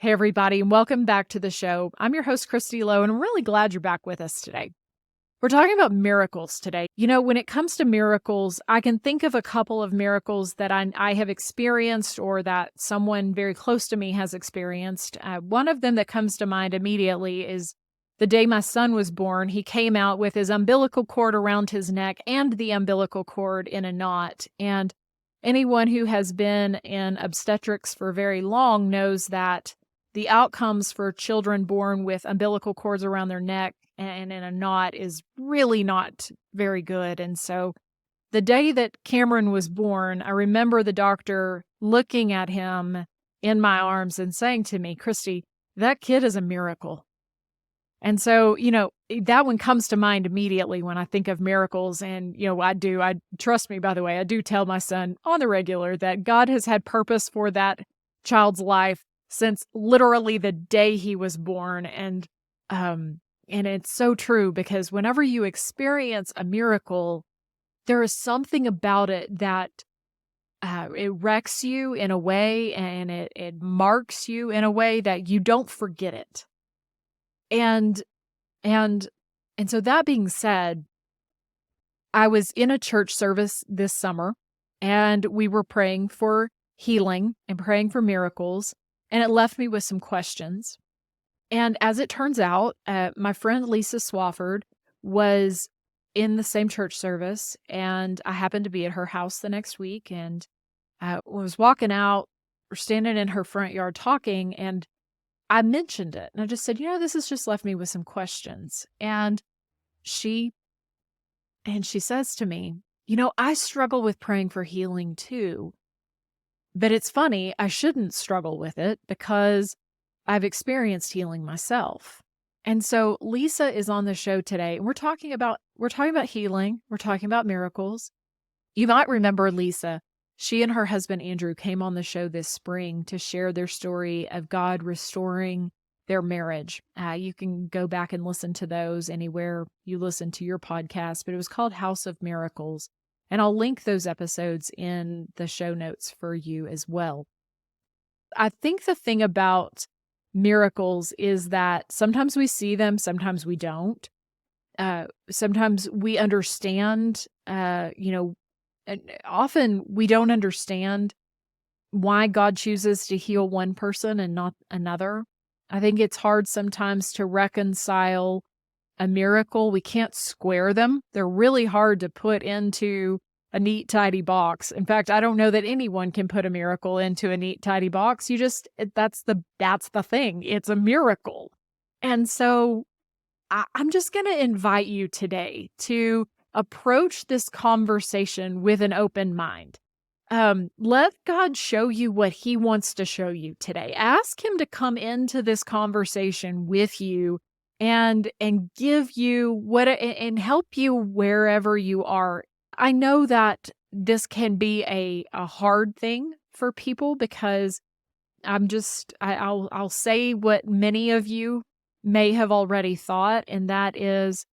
Hey, everybody, and welcome back to the show. I'm your host, Christy Lowe, and I'm really glad you're back with us today. We're talking about miracles today. You know, when it comes to miracles, I can think of a couple of miracles that I have experienced or that someone very close to me has experienced. One of them that comes to mind immediately is the day my son was born. He came out with his umbilical cord around his neck and the umbilical cord in a knot. And anyone who has been in obstetrics for very long knows that the outcomes for children born with umbilical cords around their neck and in a knot is really not very good. And so the day that Cameron was born, I remember the doctor looking at him in my arms and saying to me, Christy, that kid is a miracle. And so, that one comes to mind immediately when I think of miracles. And, I trust me, by the way, I do tell my son on the regular that God has had purpose for that child's life since literally the day he was born. And it's so true because whenever you experience a miracle, there is something about it that it wrecks you in a way and it marks you in a way that you don't forget it. And so that being said, I was in a church service this summer and we were praying for healing and praying for miracles. And it left me with some questions. And as it turns out, my friend Lisa Swofford was in the same church service, and I happened to be at her house the next week, and I was walking out, or standing in her front yard talking, and I mentioned it. And I just said, this has just left me with some questions. And she says to me, I struggle with praying for healing too. But it's funny, I shouldn't struggle with it because I've experienced healing myself. And so Lisa is on the show today, and we're talking about healing, we're talking about miracles. You might remember Lisa. She and her husband Andrew came on the show this spring to share their story of God restoring their marriage. You can go back and listen to those anywhere you listen to your podcast, but it was called House of Miracles. And I'll link those episodes in the show notes for you as well. I think the thing about miracles is that sometimes we see them, sometimes we don't. Sometimes we understand, and often we don't understand why God chooses to heal one person and not another. I think it's hard sometimes to reconcile a miracle. We can't square them. They're really hard to put into a neat, tidy box. In fact, I don't know that anyone can put a miracle into a neat, tidy box. That's the thing. It's a miracle. And so I'm just going to invite you today to approach this conversation with an open mind. Let God show you what he wants to show you today. Ask him to come into this conversation with you and give you and help you wherever you are. I know that this can be a hard thing for people because I'll say what many of you may have already thought, and that is,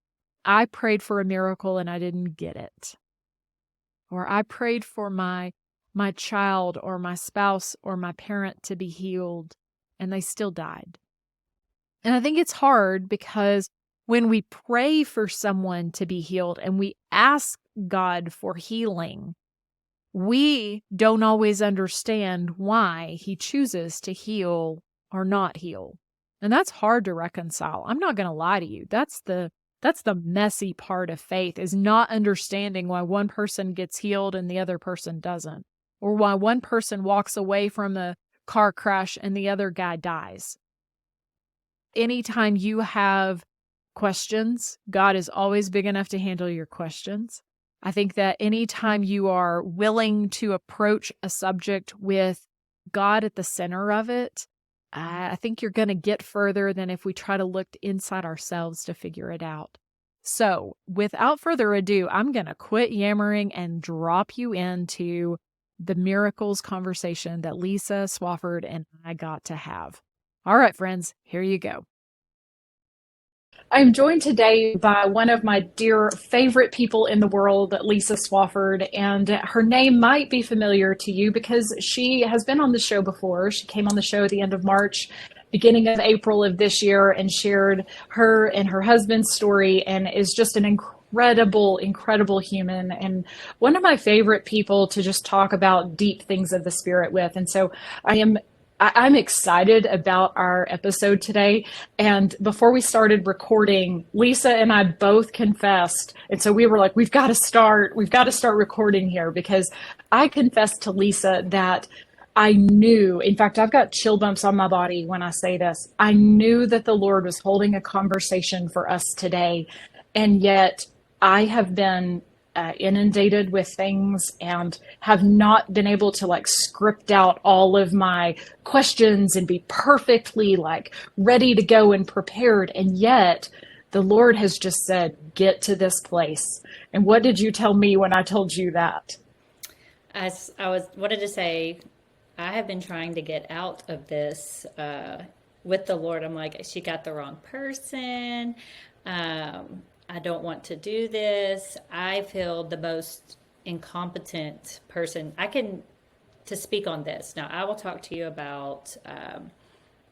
I prayed for a miracle and I didn't get it. Or I prayed for my child or my spouse or my parent to be healed and they still died. And I think it's hard because when we pray for someone to be healed and we ask God for healing, we don't always understand why he chooses to heal or not heal. And that's hard to reconcile. I'm not going to lie to you. That's the messy part of faith, is not understanding why one person gets healed and the other person doesn't, or why one person walks away from a car crash and the other guy dies. Anytime you have questions, God is always big enough to handle your questions. I think that anytime you are willing to approach a subject with God at the center of it, I think you're going to get further than if we try to look inside ourselves to figure it out. So, without further ado, I'm going to quit yammering and drop you into the miracles conversation that Lisa Swofford and I got to have. All right, friends, here you go. I'm joined today by one of my dear favorite people in the world, Lisa Swofford, and her name might be familiar to you because she has been on the show before. She came on the show at the end of March beginning of April of this year and shared her and her husband's story, and is just an incredible human, and one of my favorite people to just talk about deep things of the spirit with. And so I'm excited about our episode today. And before we started recording, Lisa and I both confessed. And so we were like, we've got to start recording here, because I confessed to Lisa that I knew, in fact, I've got chill bumps on my body when I say this. I knew that the Lord was holding a conversation for us today. And yet I have been inundated with things and have not been able to like script out all of my questions and be perfectly like ready to go and prepared. And yet the Lord has just said, get to this place. And what did you tell me when I told you that? As I wanted to say, I have been trying to get out of this with the Lord. I'm like, she got the wrong person. I don't want to do this. I feel the most incompetent person to speak on this. Now, I will talk to you about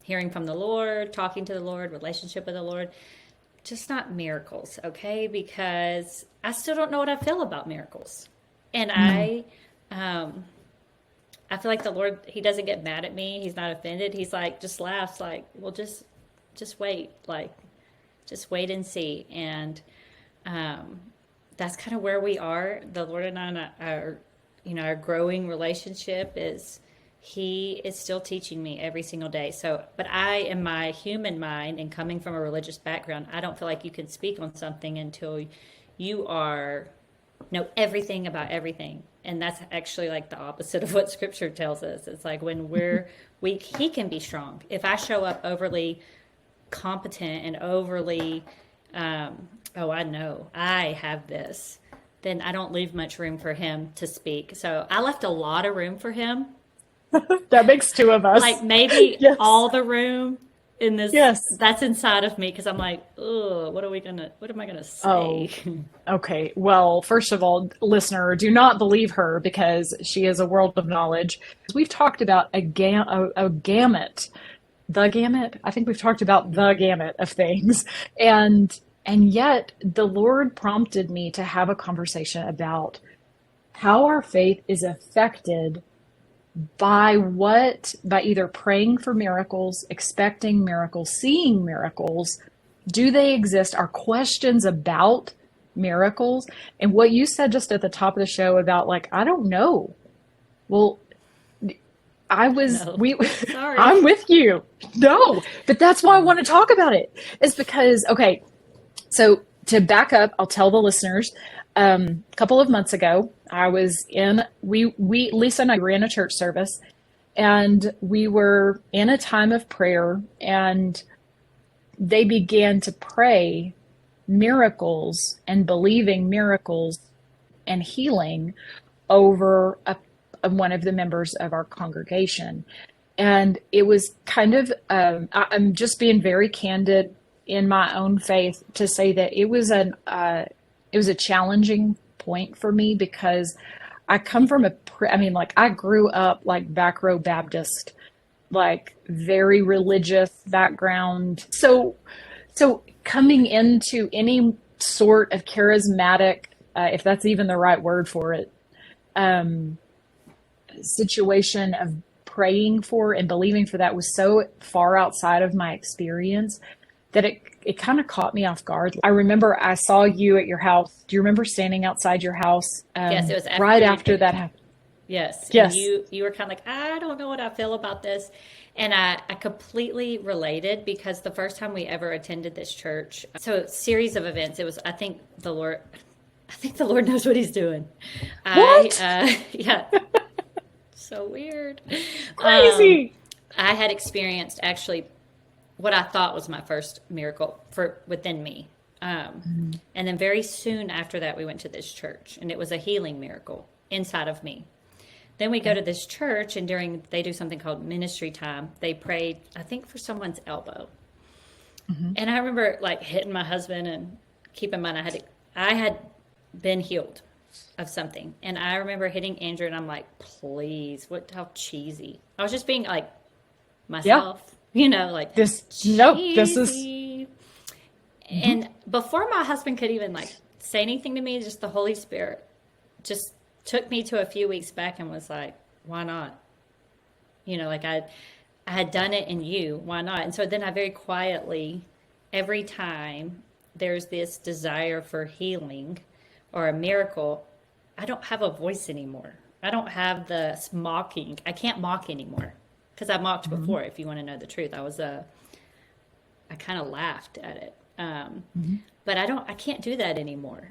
hearing from the Lord, talking to the Lord, relationship with the Lord, just not miracles, okay? Because I still don't know what I feel about miracles. And I feel like the Lord, he doesn't get mad at me. He's not offended. He's like, just laughs like, well, just wait. Like, just wait and see. And that's kind of where we are. The Lord and I are, our growing relationship is, he is still teaching me every single day. So, but I, in my human mind and coming from a religious background, I don't feel like you can speak on something until you know everything about everything. And that's actually like the opposite of what scripture tells us. It's like when we're weak, he can be strong. If I show up overly competent and overly, I know I have this, then I don't leave much room for him to speak. So I left a lot of room for him. That makes two of us. Like maybe yes. all the room in this, yes. That's inside of me, because I'm like, oh, what am I gonna say? Oh, okay. Well, first of all, listener, do not believe her, because she is a world of knowledge. We've talked about a gamut. The gamut? I think we've talked about the gamut of things. And yet the Lord prompted me to have a conversation about how our faith is affected by either praying for miracles, expecting miracles, seeing miracles. Do they exist? Are questions about miracles? And what you said just at the top of the show about like, I don't know. Well, I'm with you. No, but that's why I want to talk about it. It's because, okay, so to back up, I'll tell the listeners, a couple of months ago, I was Lisa and I were in a church service, and we were in a time of prayer, and they began to pray miracles and believing miracles and healing over one of the members of our congregation. And it was kind of, I'm just being very candid in my own faith to say that it was a challenging point for me, because I come from I grew up like back row Baptist, like very religious background. So coming into any sort of charismatic, if that's even the right word for it, situation of praying for and believing for that was so far outside of my experience that it kind of caught me off guard. I remember I saw you at your house. Do you remember standing outside your house? Yes, it was right after that happened. Yes. Yes. And you were kind of like, I don't know what I feel about this. And I completely related, because the first time we ever attended this church, so a series of events, it was, I think the Lord knows what he's doing. What? Yeah. So weird. Crazy. I had experienced actually what I thought was my first miracle within me. And then very soon after that, we went to this church, and it was a healing miracle inside of me. Then we go to this church, and they do something called ministry time. They prayed, I think, for someone's elbow. Mm-hmm. And I remember like hitting my husband, and keep in mind, I had been healed of something. And I remember hitting Andrew, and I'm like, please, how cheesy. I was just being like myself. Like Nope, this is, cheesy. mhm. And before my husband could even like say anything to me, just the Holy Spirit just took me to a few weeks back and was like, why not? Like I had done it in you, why not? And so then I very quietly, every time there's this desire for healing or a miracle, I don't have a voice anymore. I don't have the mocking. I can't mock anymore because I mocked Mhm. before. If you want to know the truth, I kind of laughed at it. Mhm. But I can't do that anymore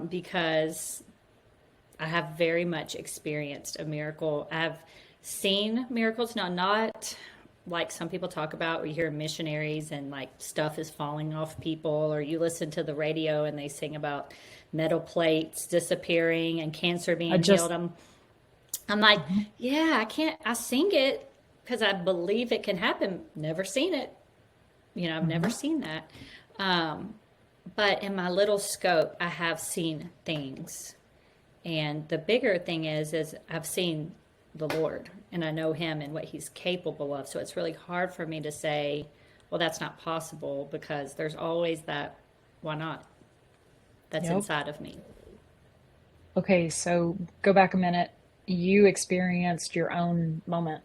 because I have very much experienced a miracle. I've seen miracles, now not like some people talk about where you hear missionaries and like stuff is falling off people, or you listen to the radio and they sing about metal plates disappearing and cancer I being healed. just, I'm like, mhm. yeah, I sing it because I believe it can happen. Never seen it. I've never Mhm. seen that. Um, but in my little scope, I have seen things. And the bigger thing is I've seen the Lord and I know him and what he's capable of. So it's really hard for me to say, well, that's not possible, because there's always that why not that's Yep. inside of me. Okay, so go back a minute. You experienced your own moment.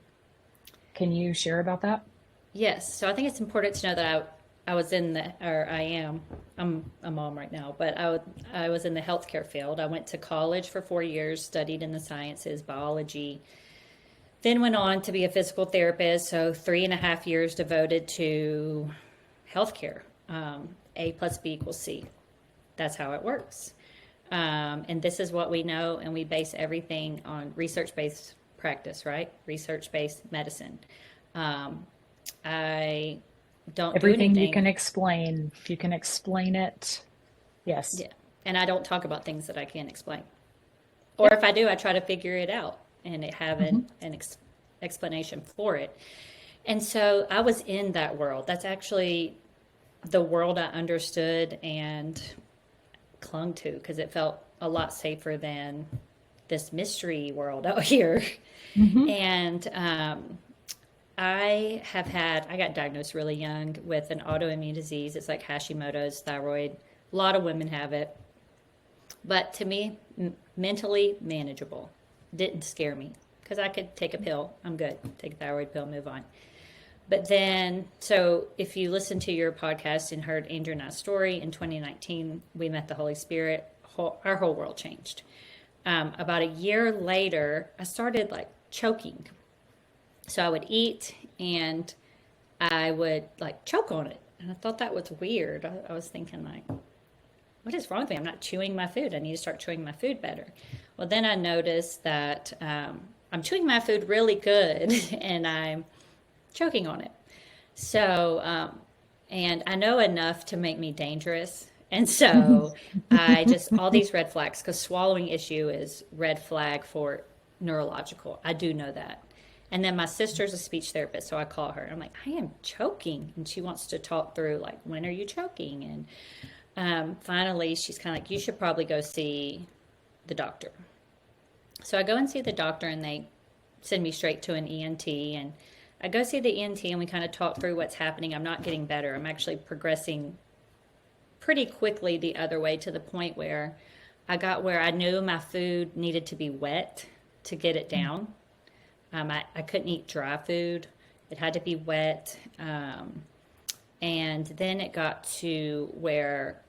Can you share about that? Yes. So I think it's important to know that I was in the, or I am, I'm a mom right now, but I was in the healthcare field. I went to college for 4 years, studied in the sciences, biology, then went on to be a physical therapist. So 3.5 years devoted to healthcare. A plus B equals C. That's how it works. And this is what we know, and we base everything on research based practice, right? Research based medicine. Um, I don't do Everything you anything. can explain, if you can explain it, yes. Yeah. And I don't talk about things that I can't explain. Or Yep. if I do, I try to figure it out and have Hmm. an explanation for it. And so I was in that world. That's actually the world I understood and clung to because it felt a lot safer than this mystery world out here. Hmm. And I got diagnosed really young with an autoimmune disease. It's like Hashimoto's thyroid. A lot of women have it. But to me, mentally manageable. Didn't scare me because I could take a pill. I'm good. Take a thyroid pill, move on. But then, so if you listen to your podcast and heard Andrew and I's story in 2019, we met the Holy Spirit. Our whole world changed. About a year later, I started like choking. So I would eat and I would like choke on it. And I thought that was weird. I was thinking, like, what is wrong with me? I'm not chewing my food. I need to start chewing my food better. Well, then I noticed that I'm chewing my food really good and I'm choking on it. So, and I know enough to make me dangerous. And so I just, all these red flags, because swallowing issue is red flag for neurological. I do know that. And then my sister's a speech therapist, so I call her. I'm like, I am choking. And she wants to talk through, like, when are you choking? And finally, she's kind of like, you should probably go see the doctor. So I go and see the doctor, and they send me straight to an ENT. And I go see the ENT, and we kind of talk through what's happening. I'm not getting better. I'm actually progressing pretty quickly the other way to the point where I got where I knew my food needed to be wet to get it down. I couldn't eat dry food. It had to be wet. And then it got to where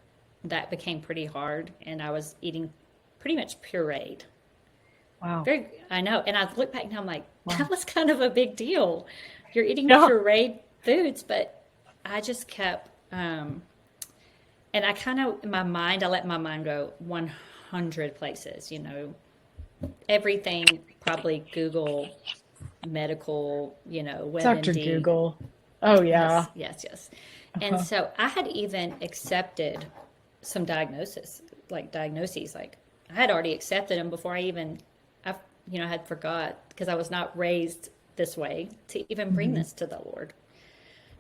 that became pretty hard, and I was eating pretty much pureed. Wow. Very, I know. And I look back now, I'm like, that Wow. was kind of a big deal. You're eating Yeah. pureed foods, but I just kept, and I kind of, in my mind, I let my mind go 100 places, everything, probably Google medical, Dr. WebMD. Google. Oh, yeah. Yes, yes, yes. And Uh-huh. so I had even accepted some diagnoses. Like I had already accepted them before I had forgot because I was not raised this way to even bring Hmm. this to the Lord.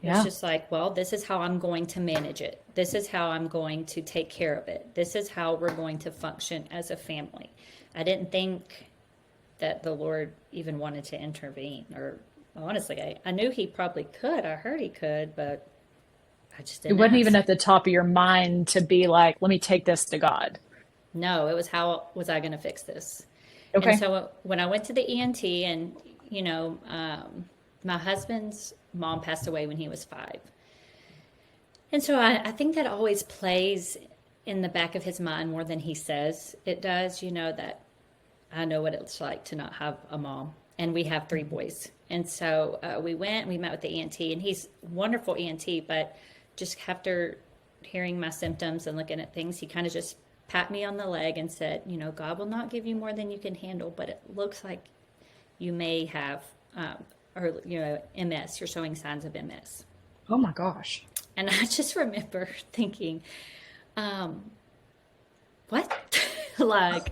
It was Yeah. just like, well, this is how I'm going to manage it. This is how I'm going to take care of it. This is how we're going to function as a family. I didn't think that the Lord even wanted to intervene or honestly, I knew he probably could. I heard he could, but I just It didn't wasn't even ask. at the top of your mind to be like, let me take this to God. No, it was how was I going to fix this? And Okay. so when I went to the ENT, and you know, my husband's mom passed away when he was 5, and so I think that always plays in the back of his mind more than he says it does. You know that I know what it's like to not have a mom, and we have 3 boys. And so we went, we met with the ENT, and he's a wonderful ENT, but just after hearing my symptoms and looking at things, he kind of just pat me on the leg and said, you know, God will not give you more than you can handle, but it looks like you may have, or, you know, MS. You're showing signs of MS. Oh my gosh. And I just remember thinking, what? Like,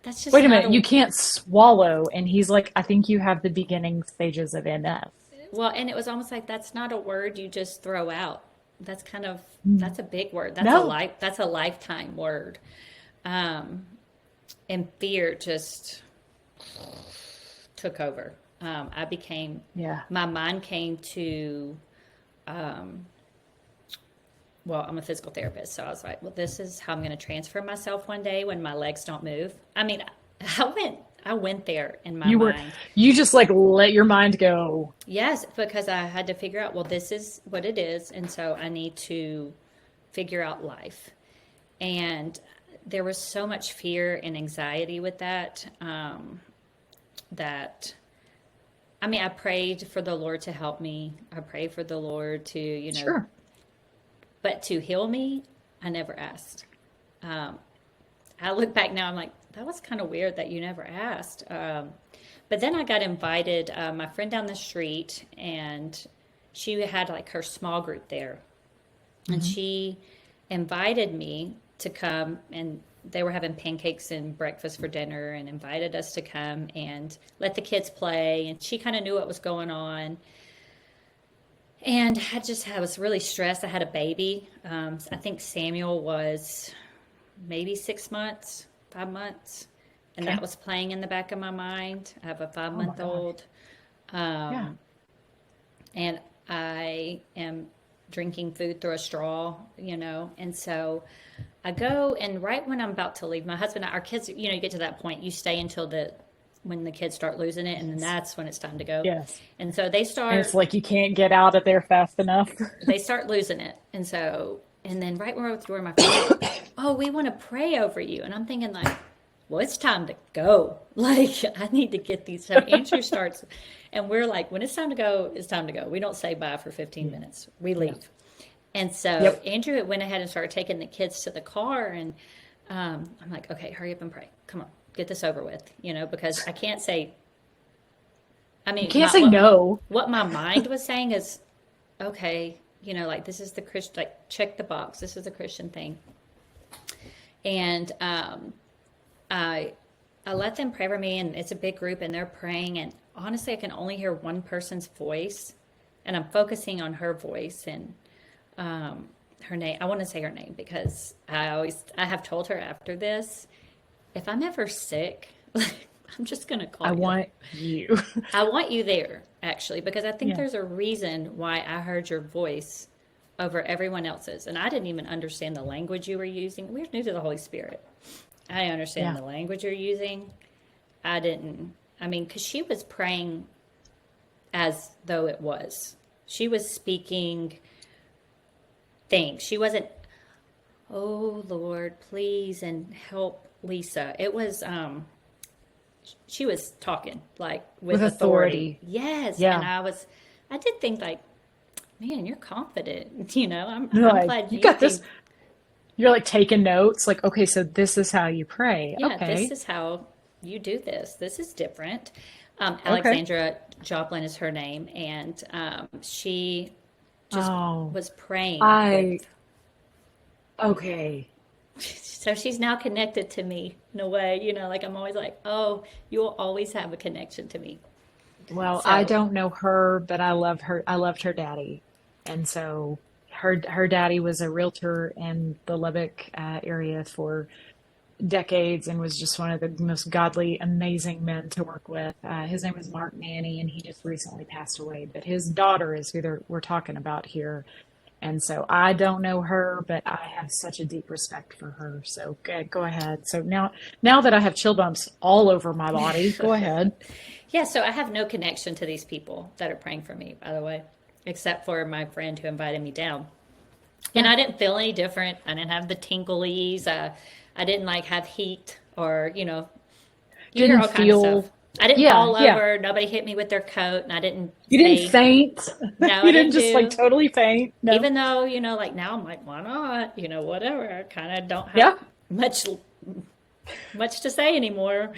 that's just Wait a not minute, a, you can't swallow. And he's like, I think you have the beginning stages of MS. well, and it was almost like that's not a word you just throw out. That's kind of, Mm. that's a big word. No. That's a lifetime word. Um, and fear just took over. I became, Yeah. my mind came to, um, well, I'm a physical therapist, so I was like, well, this is how I'm going to transfer myself one day when my legs don't move. I mean, I went there in my You were, mind. you just like let your mind go. Yes, because I had to figure out, well, this is what it is, and so I need to figure out life. And there was so much fear and anxiety with that, that I mean, I prayed for the Lord to help me. I prayed for the Lord to, you know, Sure. but to heal me, I never asked. Um, I look back now, I'm like, that was kind of weird that you never asked. But then I got invited, my friend down the street, and she had like her small group there. And Hmm. she invited me to come, and they were having pancakes and breakfast for dinner, and invited us to come and let the kids play. And she kind of knew what was going on. And I was really stressed. I had a baby. I think Samuel was maybe 6 months, 5 months. And that Okay. was playing in the back of my mind. I have a five Oh my month gosh. old. Yeah. Um, and I am drinking food through a straw, you know. And so I go, and right when I'm about to leave, my husband, our kids, you know, you get to that point, you stay until when the kids start losing it, and then Yes. that's when it's time to go. Yes. And so And it's like you can't get out of there fast enough. they start losing it. And so, and then right when we're at the door, my friend's like, oh, we want to pray over you. And I'm thinking like, well, it's time to go. Like, I need to get these. So Andrew starts, and we're like, when it's time to go, it's time to go. We don't say bye for 15 Yeah. minutes. We Yeah. leave. And so Yep. Andrew went ahead and started taking the kids to the car. And I'm like, okay, hurry up and pray. Come on, get this over with, you know, because I can't say, I You mean, can't say no. what my mind was saying is, okay, you know, like this is the Christian, like check the box. This is the Christian thing. And I I let them pray for me, and it's a big group, and they're praying, and honestly, I can only hear one person's voice, and I'm focusing on her voice and her name. I want to say her name because I have told her after this, if I'm ever sick, I'm just gonna I call you. want you. I want you there, actually, because I think Yeah. there's a reason why I heard your voice over everyone else's. And I didn't even understand the language you were using. We're new to the Holy Spirit. I understand Yeah. the language you're using. I didn't, I mean, because she was praying as though it was. She was speaking things. She wasn't, oh Lord, please and help Lisa. It was, she was talking like With with authority. authority. Yes. And Yeah. I did think like, man, you're confident. You know, You're I'm like, glad you you got this. think, You're like taking notes. Like, okay, so this is how you pray. yeah, this Okay. is how you do this. This is different. Okay. Alexandra Joplin is her name. And she just Oh, was praying I, with, okay. so she's now connected to me in a way, you know, like I'm always like, oh, you'll always have a connection to me. Well, I So, don't know her, but I love her. I loved her daddy. And so her daddy was a realtor in the Lubbock area for decades and was just one of the most godly, amazing men to work with. His name was Mark Nanny, and he just recently passed away. But his daughter is who we're talking about here. And so I don't know her, but I have such a deep respect for her. So go ahead. So now that I have chill bumps all over my body, go ahead. Yeah, so I have no connection to these people that are praying for me, by the way, except for my friend who invited me down. And Yeah. I didn't feel any different. I didn't have the tinglies. I didn't like have heat or, you hear Didn't all kinds of feel, stuff. I didn't yeah, fall yeah. over. Nobody hit me with their coat, and I didn't You didn't faint. faint. No, I You didn't didn't just like do. totally faint. No. Even though, like now I'm like, why not? Whatever. I kind of don't have Yeah. much much to say anymore.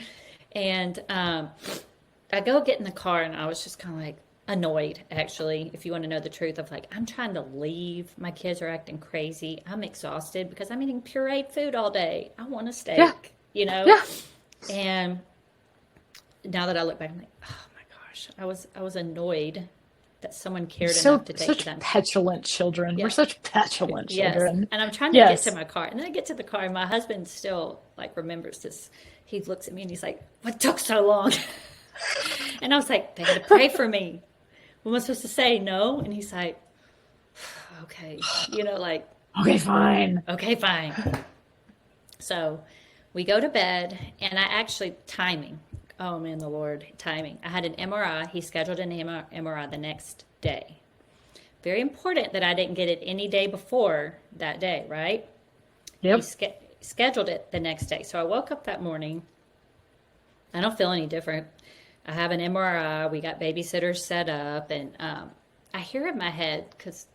And I go get in the car, and I was just kind of like annoyed, actually, if you want to know the truth of like, I'm trying to leave. My kids are acting crazy. I'm exhausted because I'm eating pureed food all day. I want a Yeah. steak, you know? Yeah. And now that I look back, I'm like, oh my gosh, I was annoyed that someone cared enough So to take the such time. petulant children. We're Yeah. such petulant Yes. children. And I'm trying to get to Yes. my car. And then I get to the car, and my husband still like remembers this. He looks at me and he's like, what took so long? And I was like, they're going to pray for me. What am I supposed to say? No? And he's like, okay. Like, Okay, fine. okay, fine. So we go to bed, and I actually, timing. Oh man, the Lord, timing. I had an MRI. He scheduled an MRI the next day. Very important that I didn't get it any day before that day, right? He Yep. scheduled it the next day. So I woke up that morning. I don't feel any different. I have an MRI. We got babysitters set up, and I hear in my head, because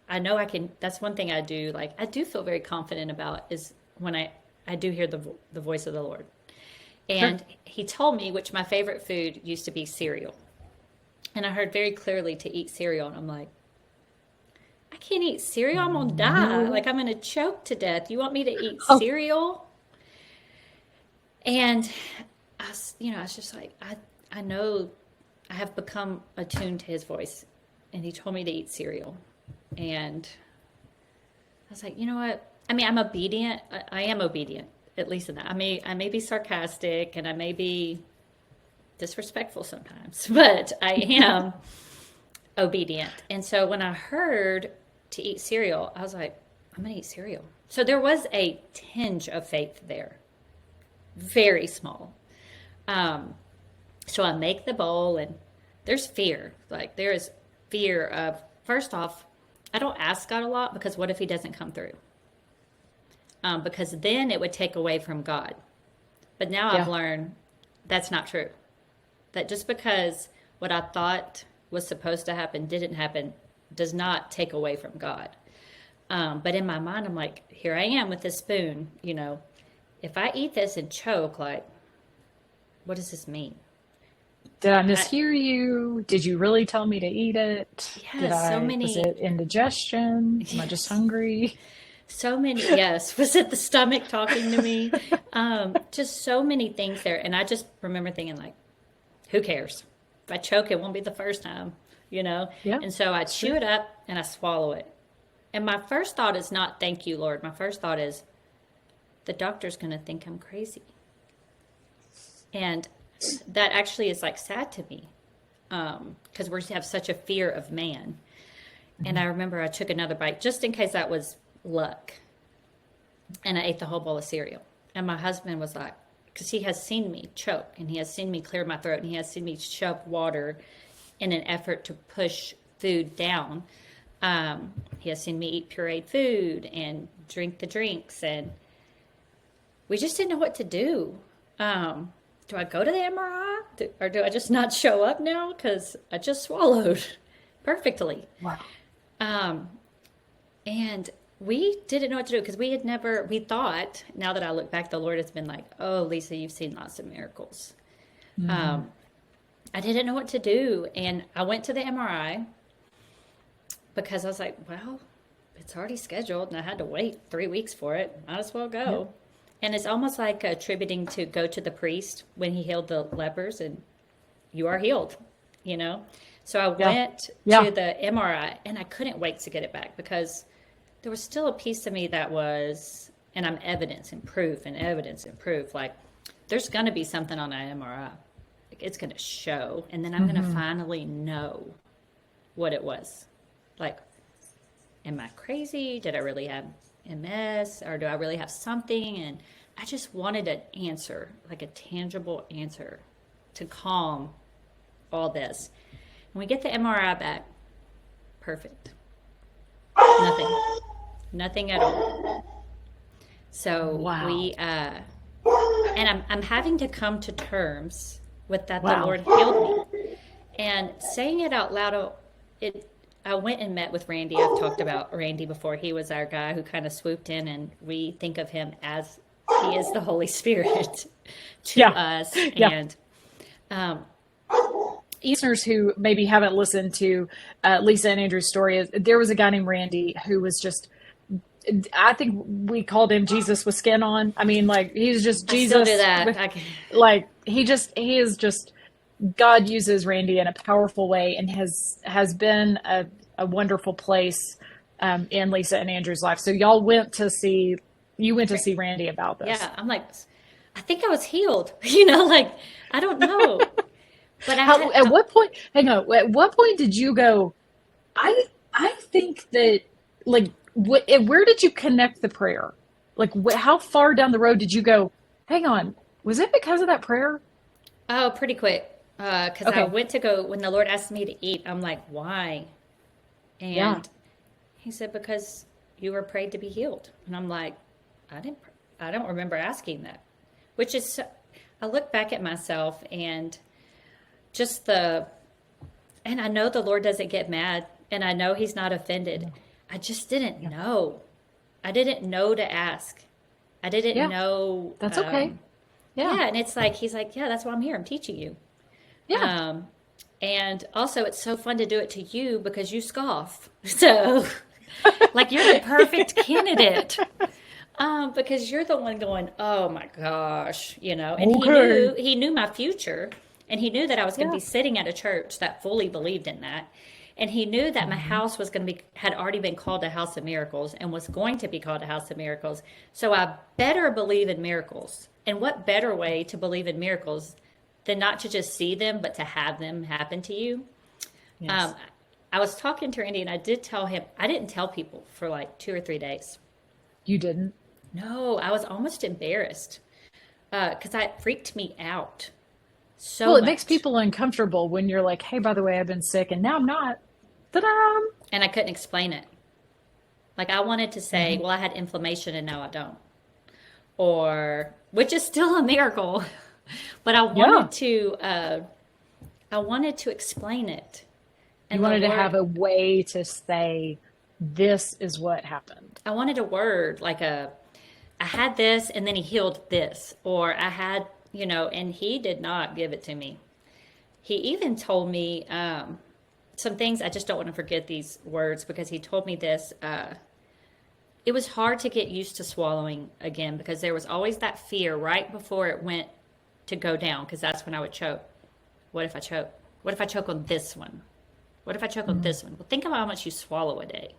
I know I can. That's one thing I do. Like, I do feel very confident about is when I do hear the voice of the Lord. Sure. And he told me, which my favorite food used to be cereal. And I heard very clearly to eat cereal. And I'm like, I can't eat cereal. I'm going to die. No. Like, I'm going to choke to death. You want me to eat Oh, cereal? And I was just like, I know I have become attuned to his voice. And he told me to eat cereal. And I was like, you know what? I mean, I'm obedient. I am obedient, at least in that. I may be sarcastic, and I may be disrespectful sometimes, but I am obedient. And so when I heard to eat cereal, I was like, I'm going to eat cereal. So there was a tinge of faith there, very small. So I make the bowl, and there's fear. Like, there is fear of, first off, I don't ask God a lot, because what if he doesn't come through? Because then it would take away from God. But now I've yeah. learned that's not true. That just because what I thought was supposed to happen didn't happen does not take away from God. But in my mind, I'm like, here I am with this spoon, If I eat this and choke, like, what does this mean? Did I I, mishear you? Did you really tell me to eat it? yes, so Was many, it indigestion? Am I just yes, hungry? so many, yes. Was it the stomach talking to me? Just so many things there. And I just remember thinking, like, who cares? If I choke, it won't be the first time. Yeah, And so I it's chew true. it up and I swallow it. And my first thought is not, thank you, Lord. My first thought is, the doctor's going to think I'm crazy. And that actually is like sad to me, because we have such a fear of man. And Mhm. I remember I took another bite just in case that was luck. And I ate the whole bowl of cereal. And my husband was like, because he has seen me choke, and he has seen me clear my throat, and he has seen me shove water in an effort to push food down. He has seen me eat pureed food and drink the drinks, and we just didn't know what to do. Do I go to the MRI, or do I just not show up now because I just swallowed perfectly? Wow. Um, and we didn't know what to do, because we thought, now that I look back, the Lord has been like, oh, Lisa, you've seen lots of miracles. Hmm. Um, I didn't know what to do. And I went to the MRI because I was like, well, it's already scheduled and I had to wait 3 weeks for it. Might as well Yep. go. And it's almost like attributing to go to the priest when he healed the lepers, and you are healed. So I Yeah. went Yeah. to the MRI, and I couldn't wait to get it back, because there was still a piece of me that was, and I'm evidence and proof and evidence and proof. Like, there's going to be something on that MRI. Like, it's going to show, and then I'm going to finally know what it was. Like, am I crazy? Did I really have MS, or do I really have something? And I just wanted an answer, like a tangible answer to calm all this. When we get the MRI back, perfect. Nothing. Nothing at all. So Wow. and I'm having to come to terms with that. The Wow. Lord healed me. And saying it out loud, I went and met with Randy. I've talked about Randy before. He was our guy who kind of swooped in, and we think of him as he is the Holy Spirit to Yeah. us. Yeah. And Listeners who maybe haven't listened to Lisa and Andrew's story, there was a guy named Randy who was just, I think we called him Jesus with skin on. I mean, like, he's just I still Jesus. do that. Like, he is just, God uses Randy in a powerful way, and has been a wonderful place in Lisa and Andrew's life. So you went to see Randy about this. Yeah, I'm like, I think I was healed. Like, I don't know. But At what point, hang on, at what point did you go, I think that, like, where did you connect the prayer? Like, how far down the road did you go, hang on, was it because of that prayer? Oh, pretty quick. Because I went to go, when the Lord asked me to eat, I'm like, why? Yeah. And he said, because you were prayed to be healed. And I'm like, I don't remember asking that. Which is, I look back at myself and just and I know the Lord doesn't get mad, and I know he's not offended. I just didn't know. I didn't know to ask. I didn't know. That's okay. Yeah. And it's like, he's like, yeah, that's why I'm here. I'm teaching you. Yeah. And also it's so fun to do it to you because you scoff. So like, you're the perfect candidate. Because you're the one going, oh my gosh, and he knew my future, and he knew that I was going to be sitting at a church that fully believed in that. And he knew that my house was going to had already been called a house of miracles and was going to be called a house of miracles. So I better believe in miracles. And what better way to believe in miracles than not to just see them, but to have them happen to you? Yes. I was talking to Randy, and I did tell him, I didn't tell people for like 2 or 3 days. You didn't? No, I was almost embarrassed because it freaked me out so Well, it much. makes people uncomfortable when you're like, hey, by the way, I've been sick and now I'm not. Ta-da! And I couldn't explain it. Like, I wanted to say, well, I had inflammation and now I don't. Which is still a miracle. But I wanted to explain it. And You wanted to have a way to say, this is what happened. I wanted a word, like I had this and then he healed this. Or I had, and he did not give it to me. He even told me some things. I just don't want to forget these words because he told me this. It was hard to get used to swallowing again because there was always that fear right before it went to go down, because that's when I would choke. What if I choke? What if I choke on this one? What if I choke on this one? Well, think about how much you swallow a day.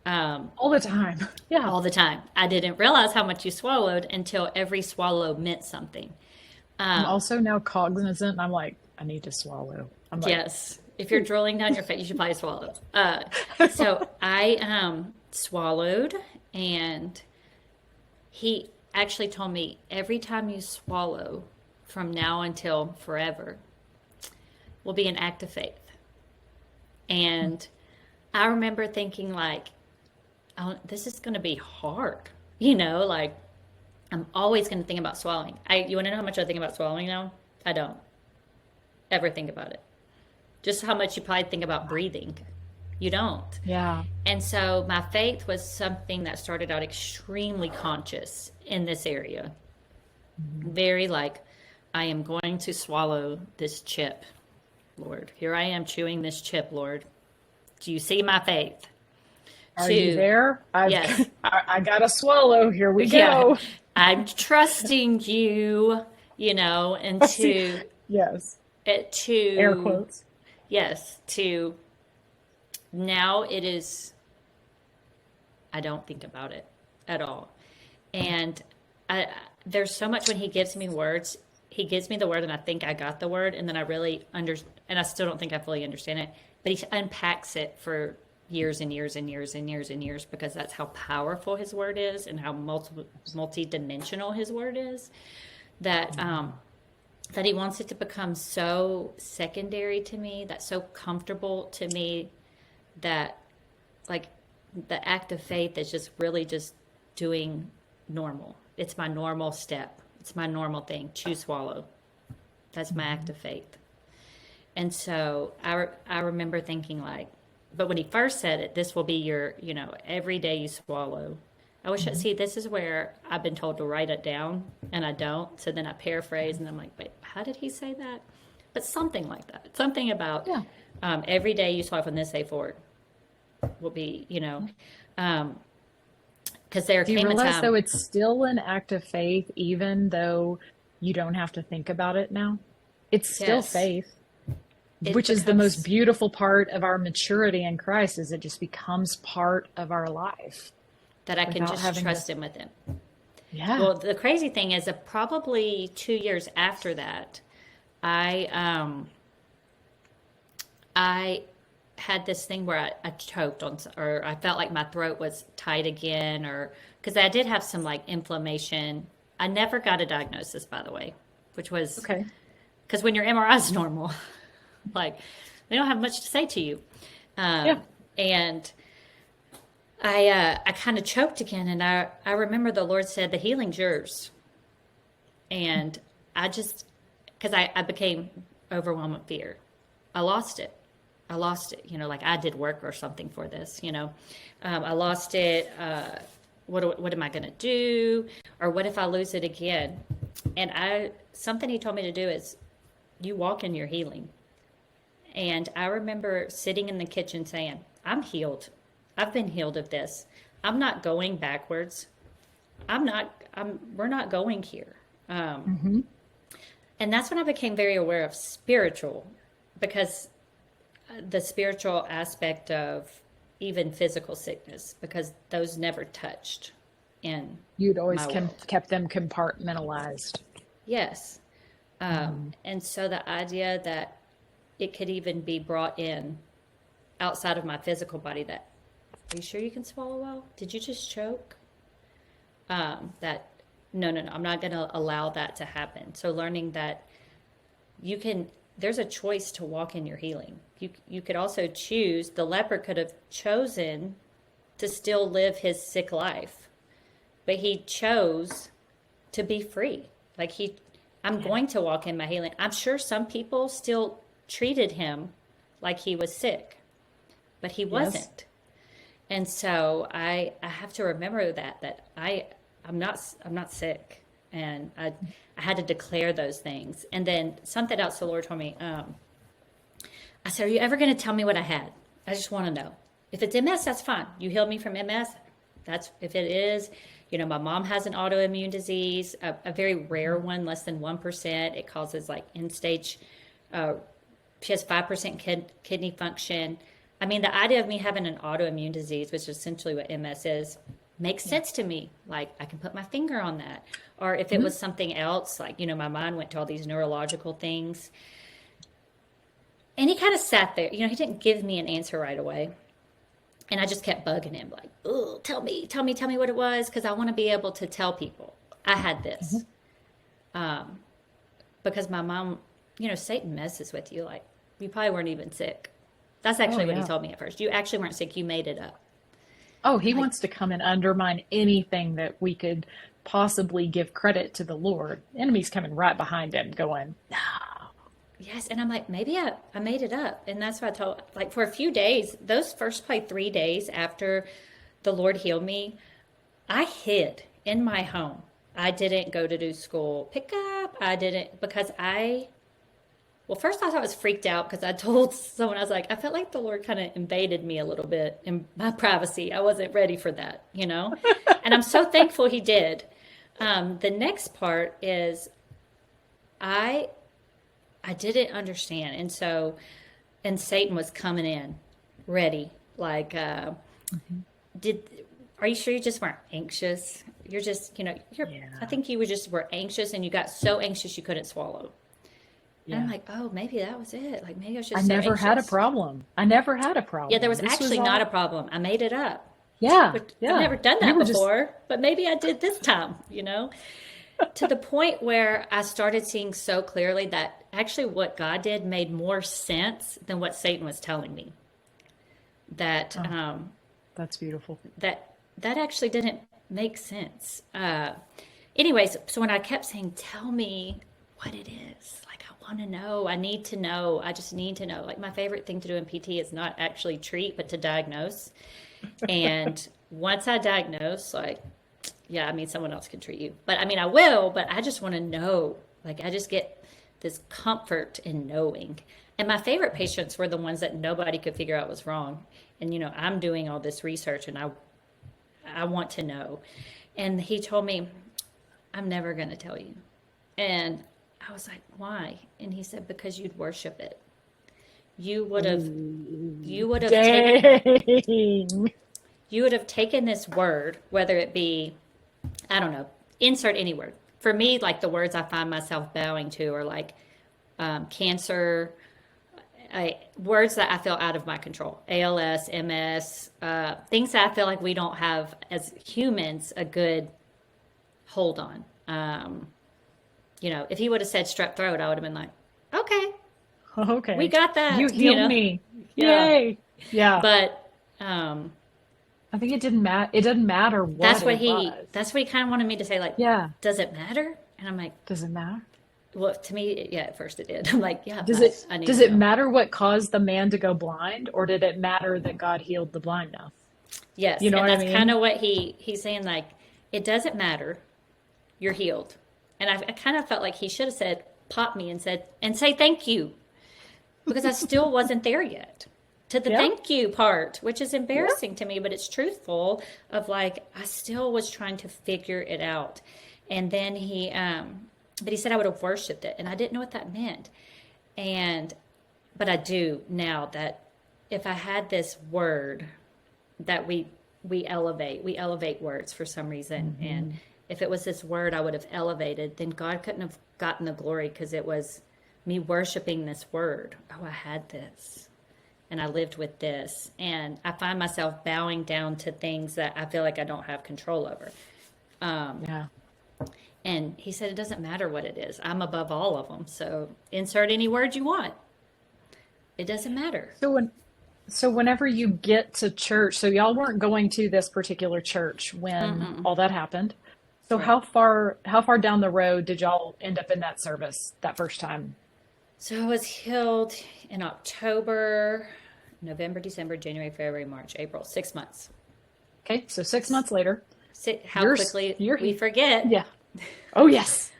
All the time. Yeah. All the time. I didn't realize how much you swallowed until every swallow meant something. I'm also now cognizant. I'm like, I need to swallow. I'm like, Yes. If you're drooling down your face, you should probably swallow. So I swallowed, and he actually told me, every time you swallow from now until forever will be an act of faith. And I remember thinking, like, oh, this is going to be hard. Like, I'm always going to think about swallowing. You want to know how much I think about swallowing now? I don't ever think about it. Just how much you probably think about breathing. You don't. yeah. And so my faith was something that started out extremely conscious in this area. Very like, I am going to swallow this chip, Lord. Here I am chewing this chip, Lord. Do you see my faith? Are you there? Yes. I gotta swallow. Here we go. I'm trusting you, and to Yes. to Air quotes. Yes, to now it is, I don't think about it at all. And I, there's so much when he gives me words. He gives me the word, and I think I got the word, and then I really and I still don't think I fully understand it. But he unpacks it for years and years and years and years and years, because that's how powerful his word is and how multi-dimensional his word is. That that he wants it to become so secondary to me, that's so comfortable to me, that like the act of faith is just really just doing normal. It's my normal step. It's my normal thing. Chew, swallow. That's my act of faith. And so I remember thinking like, but when he first said it, this will be your, every day you swallow. I wish see, this is where I've been told to write it down and I don't. So then I paraphrase and I'm like, wait, how did he say that? But something like that. Something about every day you swallow from this day forward will be, because there Do you came a realize, time. though, it's still an act of faith, even though you don't have to think about it now? It's still Yes, faith, it which is the most becomes beautiful part of our maturity in Christ, is it just becomes part of our life that I can without just having to. trust him with it. Yeah. Well, the crazy thing is that probably 2 years after that, I had this thing where I choked on, or I felt like my throat was tight again, or because I did have some like inflammation. I never got a diagnosis, by the way, which was Okay. because when your MRI is normal, like they don't have much to say to you. Yeah. And I kind of choked again, and I remember the Lord said, "The healing's yours." And I just, because I became overwhelmed with fear. I lost it. I lost it. Like I did work or something for this. I lost it. What am I going to do? Or what if I lose it again? And something he told me to do is, you walk in your healing. And I remember sitting in the kitchen saying, I'm healed. I've been healed of this. I'm not going backwards. We're not going here. And that's when I became very aware of spiritual, because the spiritual aspect of even physical sickness, because those never touched in You'd always my world. kept them compartmentalized. Yes. And so the idea that it could even be brought in outside of my physical body, that, are you sure you can swallow well? Did you just choke? That, no, I'm not going to allow that to happen. So learning that there's a choice to walk in your healing. You could also choose, the leper could have chosen to still live his sick life, but he chose to be free. Like I'm going to walk in my healing. I'm sure some people still treated him like he was sick, but he Yes. wasn't. And so I have to remember that I'm not sick, and I had to declare those things. And then something else the Lord told me. I said, "Are you ever going to tell me what I had? I just want to know. If it's MS, that's fine. You healed me from MS. That's if it is. My mom has an autoimmune disease, a very rare one, less than 1%. It causes like end stage. She has 5% kidney function. I mean, the idea of me having an autoimmune disease, which is essentially what MS is, makes sense to me. Like I can put my finger on that. Or if it was something else, like, my mind went to all these neurological things. And he kind of sat there. He didn't give me an answer right away. And I just kept bugging him, like, oh, tell me what it was, because I want to be able to tell people I had this. Because my mom, Satan messes with you. Like, you probably weren't even sick. That's Oh, actually what he yeah. told me at first. You actually weren't sick. You made it up. Oh, he Like, wants to come and undermine anything that we could possibly give credit to the Lord. The enemy's coming right behind him, going, "No." yes. And I'm like, maybe I made it up. And that's what I told, like, for a few days, those first probably 3 days after the Lord healed me, I hid in my home. I didn't go to do school pickup. I didn't, because well, first I thought I was freaked out because I told someone, I was like, I felt like the Lord kind of invaded me a little bit in my privacy. I wasn't ready for that. And I'm so thankful he did. The next part is I I didn't understand. And Satan was coming in ready. Like, did, are you sure you just weren't anxious? You're just, Yeah. I think you were anxious and you got so anxious you couldn't swallow. And I'm Yeah. like, oh, maybe that was it. Like maybe I was I just so never had a anxious. problem. I never had a Yeah, there problem. was This was actually not a all, problem. I made it up. yeah, But I've yeah. never done You that were just, before, but maybe I did this time. To the point where I started seeing so clearly that actually what God did made more sense than what Satan was telling me. That oh, that's beautiful. that actually didn't make sense. Anyways, so when I kept saying, "Tell me what it is," like I want to know, I need to know, I just need to know. Like my favorite thing to do in PT is not actually treat, but to diagnose. And once I diagnose, like, yeah, I mean, someone else can treat you, but I mean, I will, but I just want to know. Like I just get this comfort in knowing. And my favorite patients were the ones that nobody could figure out was wrong. And I'm doing all this research, and I want to know. And he told me, I'm never going to tell you. And I was like, why? And he said, because you'd worship it. You would have, you would have taken, Dang. you would have taken this word, whether it be, I don't know, insert any word. For me, like the words I find myself bowing to are like cancer, words that I feel out of my control, ALS, MS, things that I feel like we don't have as humans a good hold on. If he would have said strep throat, I would have been like, okay, we Okay. got You that, healed me. yeah. Yay. Yeah. But um, I think it didn't matter. It doesn't matter what it was. that's what he kind of wanted me to say, like, Yeah. does it matter? And I'm like, Does it matter? well, to me, yeah, at first it did. I'm like, yeah, Does but it I need does to it know. matter what caused the man to go blind, or did it matter that God healed the blind now? Yes, You know and what I that's kind mean? of what he's saying. Like, it doesn't matter. You're healed. And I kind of felt like he should have said, pop me and say thank you, because I still wasn't there yet to the Yeah. thank you part, which is Yeah. embarrassing to me, but it's truthful of like, I still was trying to figure it out. And then but he said I would have worshiped it. And I didn't know what that meant. And, but I do now that if I had this word that we elevate words for some reason. And Hmm. if it was this word I would have elevated, then God couldn't have gotten the glory because it was me worshiping this word. Oh, I had this and I lived with this. And I find myself bowing down to things that I feel like I don't have control over. Yeah. And he said, it doesn't matter what it is. I'm above all of them. So insert any word you want. It doesn't matter. So whenever you get to church, so y'all weren't going to this particular church when Mm-mm. all that happened. So Right. how far down the road did y'all end up in that service that first time? So I was healed in October, November, December, January, February, March, April, 6 months. Okay, so 6 months later, How you're quickly you're we forget. yeah. Oh yes.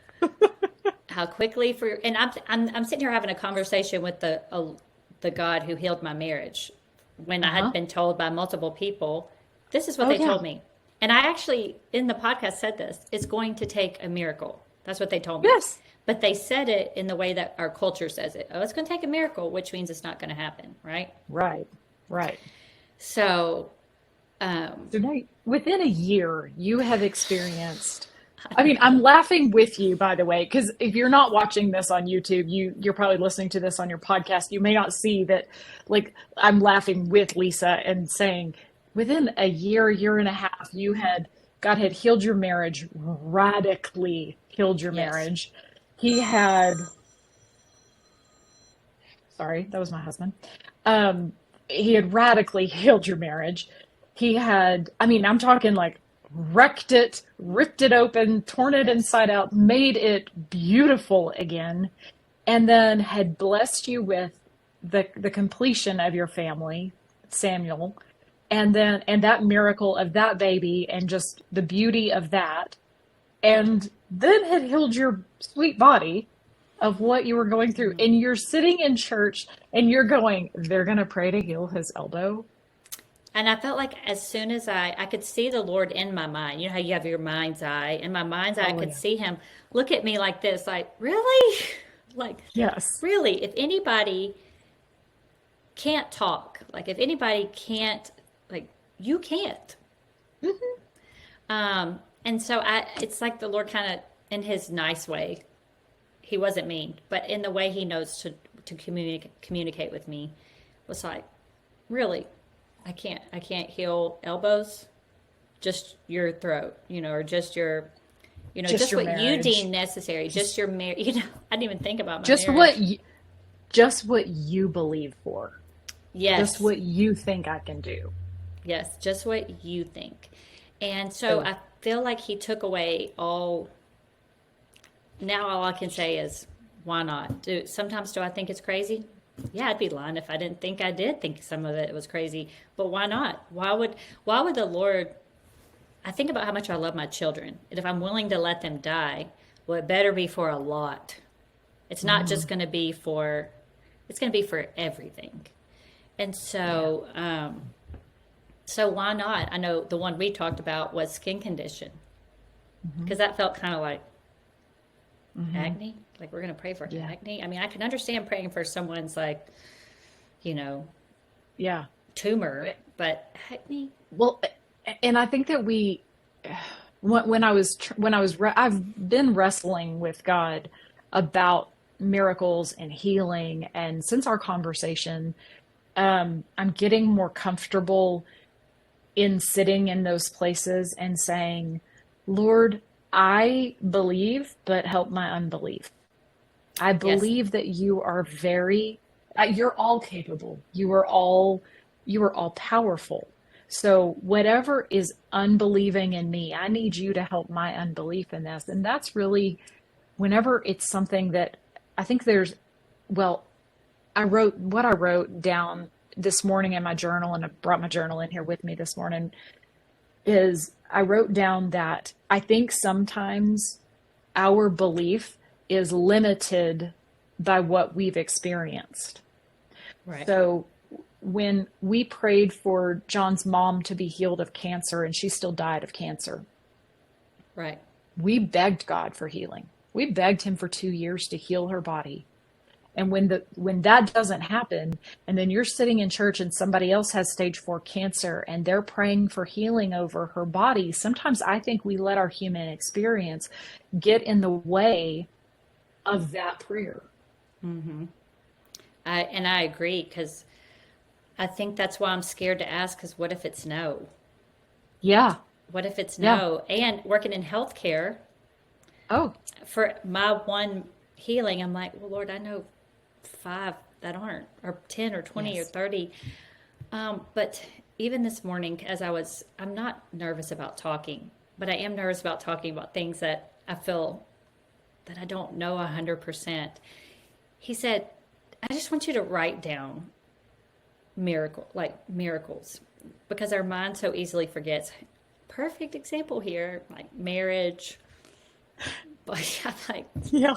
How quickly and I'm sitting here having a conversation with the God who healed my marriage when I had Uh-huh. been told by multiple people, this is what Oh they yeah. told me. And I actually in the podcast said this, it's going to take a miracle. That's what they told me. Yes. But they said it in the way that our culture says it. Oh, it's going to take a miracle, which means it's not going to happen, right? Right. Right. So, So now, within a year, you have experienced. I mean, I'm laughing with you, by the way, because if you're not watching this on YouTube, you're probably listening to this on your podcast. You may not see that, like, I'm laughing with Lisa and saying, within a year and a half, God had healed your marriage, radically healed your yes. marriage. He had, sorry, that was my husband. Um, he had radically healed your marriage. He had, I mean, I'm talking like wrecked it, ripped it open, torn it Yes. inside out, made it beautiful again, and then had blessed you with the completion of your family, Samuel, and that miracle of that baby and just the beauty of that, and then had healed your sweet body of what you were going through. And you're sitting in church and you're going, they're going to pray to heal his elbow. And I felt like as soon as I could see the Lord in my mind, you know how you have your mind's eye. In my mind's eye, I Oh, could yeah. see him look at me like this, like, really? Like, Yes. really? If anybody can't talk, like, if anybody can't, like, you can't. Hmm. And so it's like the Lord kind of, in his nice way, he wasn't mean, but in the way he knows to communicate with me, was like, really, I can't heal elbows, just your throat, or just your, Just just your what you marriage. deem necessary, just your marriage. I didn't even think about my Just what marriage. you, just what you believe for. Just Yes, what you think I can do. yes, just what you think. And so So I feel like he took away all. Now all I can say is, why not? Sometimes do I think it's crazy? Yeah, I'd be lying if I didn't think I did think some of it was crazy. But why not? Why would the Lord? I think about how much I love my children, and if I'm willing to let them die, well, it better be for a lot. It's not just mhm, going to be for. It's going to be for everything. And yeah. so why not? I know the one we talked about was skin condition, Hmm. because that felt kind of like Hmm. acne. Like we're going to pray for Yeah. acne. I mean, I can understand praying for someone's like, you know, Yeah. tumor, but acne. Well, and I think that I've been wrestling with God about miracles and healing, and since our conversation, I'm getting more comfortable in sitting in those places and saying, Lord, I believe, but help my unbelief. I Yes, believe that you are you're all capable. You are all powerful. So whatever is unbelieving in me, I need you to help my unbelief in this. And that's really whenever it's something that I think well, I wrote down this morning in my journal, and I brought my journal in here with me this morning, is I wrote down that I think sometimes our belief is limited by what we've experienced. right, So when we prayed for John's mom to be healed of cancer and she still died of cancer, right. we begged God for healing. We begged him for 2 years to heal her body. And when that doesn't happen, and then you're sitting in church and somebody else has stage 4 cancer and they're praying for healing over her body, sometimes I think we let our human experience get in the way of that prayer. I agree because I think that's why I'm scared to ask. Because what if it's no? Yeah. What if it's Yeah. no? And working in healthcare, Oh, for my one healing, I'm like, well, Lord, I know 5 that aren't, or 10 or 20 or yes. 30. But even this morning, I'm not nervous about talking, but I am nervous about talking about things that I feel that I don't know 100%. He said, I just want you to write down miracles, because our mind so easily forgets. Perfect example here, like marriage. But I'm like, Yeah.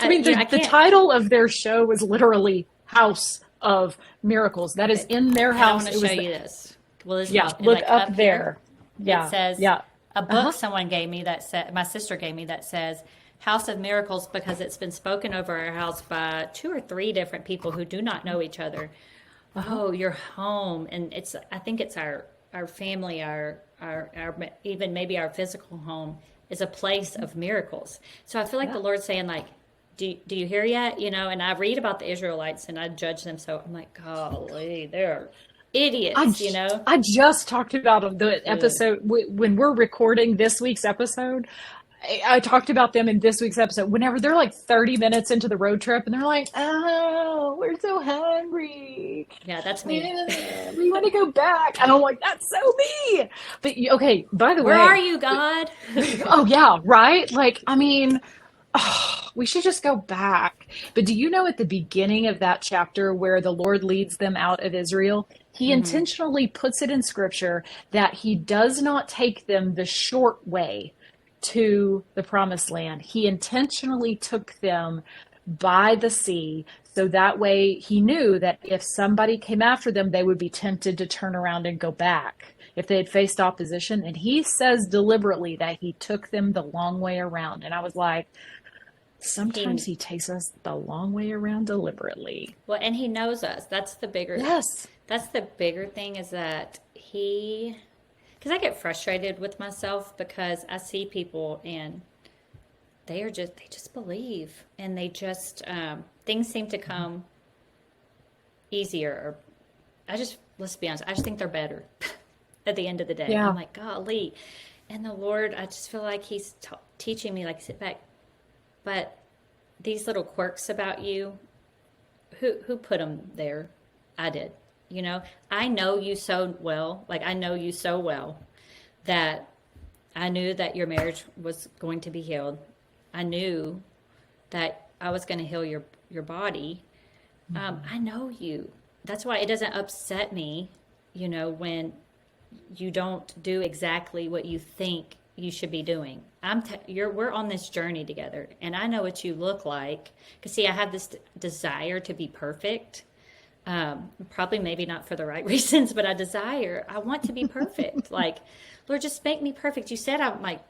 I mean, I the can't. title of their show was literally House of Miracles. That is in their And I want house. to It show was you this. Well, this yeah, and look like up up here, there. it Yeah. says Yeah. a book Uh-huh. someone gave me that said, my sister gave me, that says House of Miracles, because it's been spoken over our house by 2 or 3 different people who do not know each other. Uh-huh. Oh, your home, and I think it's our family, our even maybe our physical home is a place of miracles. So I feel like Yeah. the Lord's saying like, do you hear yet? And I read about the Israelites and I judge them. So I'm like, golly, they're I, idiots, j- I just talked about the Ugh. episode when we're recording this week's episode. I talked about them in this week's episode. Whenever they're like 30 minutes into the road trip and they're like, oh, we're so hungry. Yeah, that's me. We want to go back. And I'm like, that's so me. But okay, by the Where are way, you, God? oh yeah, right? Like, I mean, we should just go back. But do you know at the beginning of that chapter where the Lord leads them out of Israel, he Hmm. intentionally puts it in scripture that he does not take them the short way to the promised land. He intentionally took them by the sea. So that way he knew that if somebody came after them, they would be tempted to turn around and go back if they had faced opposition. And he says deliberately that he took them the long way around. And I was like, sometimes He he takes us the long way around deliberately. Well, and he knows us. Yes. That's the bigger thing, is that he, because I get frustrated with myself because I see people and they just believe and they just things seem to come easier. Or let's be honest, I just think they're better at the end of the day. I'm Yeah. like, golly. And the Lord, I just feel like He's teaching me, like, sit back. But these little quirks about you, who put them there? I did. You know, I know you so well. Like, I know you so well that I knew that your marriage was going to be healed. I knew that I was going to heal your body. I know you. That's why it doesn't upset me, you know, when you don't do exactly what you think you should be doing. We're on this journey together, and I know what you look like. Because see, I have this desire to be perfect. Probably maybe not for the right reasons, but I want to be perfect. Like, Lord, just make me perfect. You said I'm like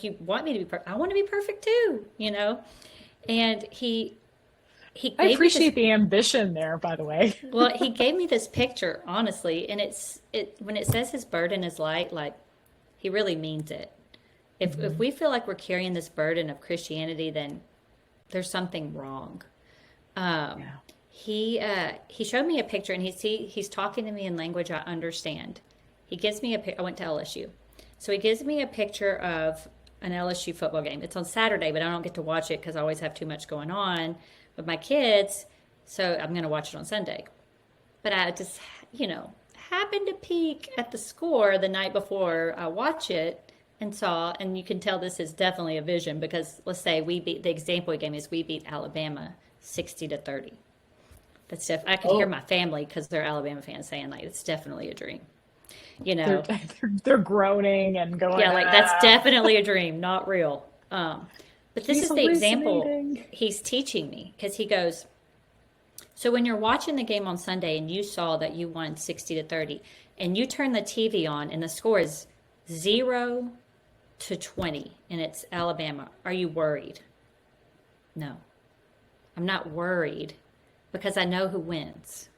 you want me to be perfect. I want to be perfect too, you know? And he I gave me this, appreciate the ambition there, by the way. well, he gave me this picture, honestly, and when it says his burden is light, like, he really means it. If we feel like we're carrying this burden of Christianity, then there's something wrong. Um, Yeah. he showed me a picture, and he's talking to me in language I understand. He gives me I went to LSU, so he gives me a picture of an LSU football game. It's on Saturday, but I don't get to watch it because I always have too much going on with my kids. So I'm going to watch it on Sunday. But I just, happened to peek at the score the night before I watch it and saw, and you can tell this is definitely a vision because let's say the example he gave me is we beat Alabama 60-30. I could hear Oh, my family because they're Alabama fans saying like, it's definitely a dream, you they're know? they're groaning and going, Yeah, like that's definitely a dream, not real. But this he's is the example hallucinating. he's teaching me because he goes, so when you're watching the game on Sunday and you saw that you won 60-30 and you turn the TV on and the score is 0-20 and it's Alabama, are you worried? No, I'm not worried because I know who wins.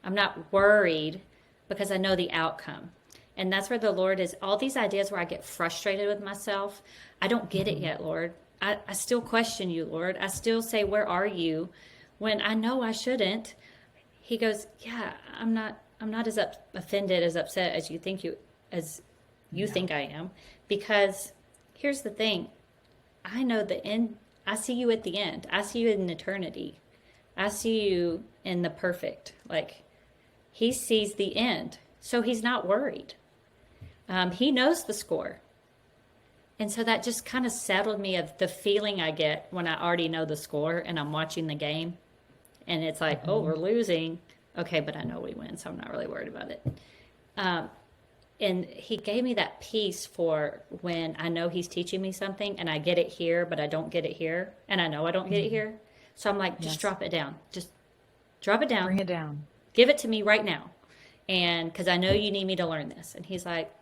I'm not worried because I know the outcome. And that's where the Lord is. All these ideas where I get frustrated with myself, I don't get it yet, Lord. I still question you, Lord. I still say, where are you? When I know I shouldn't. He goes, yeah, I'm not as offended, as upset as you Yeah. think I am. Because here's the thing. I know the end. I see you at the end. I see you in eternity. I see you in the perfect. Like, he sees the end. So he's not worried. He knows the score. And so that just kind of settled me of the feeling I get when I already know the score and I'm watching the game. And it's like, oh, we're losing. Okay, but I know we win, so I'm not really worried about it. Um, and he gave me that peace for when I know he's teaching me something and I get it here, but I don't get it here. And I know I don't get it here. So I'm like, just Yes. drop it down. Just drop it down. Bring it down. Give it to me right now. And because I know you need me to learn this. And he's like,